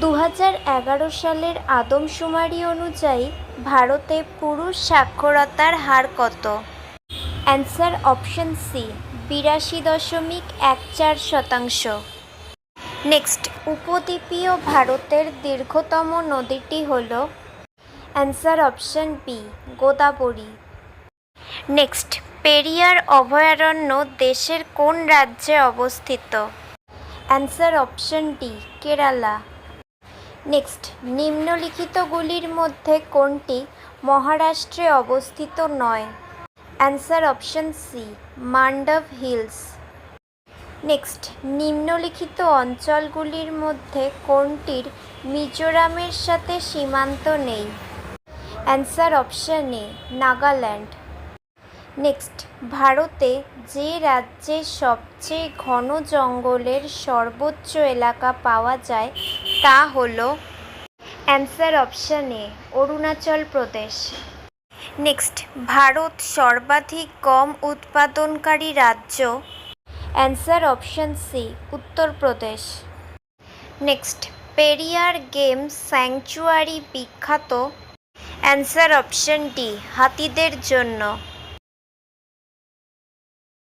2011 সালের আদমশুমারি অনুযায়ী ভারতে পুরুষ সাক্ষরতার হার কত? Answer option C, 82.14%। নেক্সট, উপদ্বীপীয় ভারতের দীর্ঘতম নদীটি হল? Answer option B, Godavari. Next, Periyar অভয়ারণ্য দেশের কোন রাজ্যে অবস্থিত? Answer option D, Kerala. Next, নিম্নলিখিতগুলির মধ্যে কোনটি মহারাষ্ট্রে অবস্থিত নয়? Answer option C, Mandav hills. Next, নিম্নলিখিত অঞ্চলগুলির মধ্যে কোনটির মিজোরামের সাথে সীমান্ত নেই? Answer option A, Nagaland. Next, ভারতে যে রাজ্যে সবচেয়ে ঘন জঙ্গলের সর্বোচ্চ এলাকা পাওয়া যায় তা হল? Answer option A, Arunachal Pradesh. Next, Bharat সর্বাধিক গম উৎপাদনকারী রাজ্য? Answer option C, Uttar Pradesh. Next, Periyar game sanctuary বিখ্যাত? অ্যান্সার অপশন ডি, হাতিদের জন্য।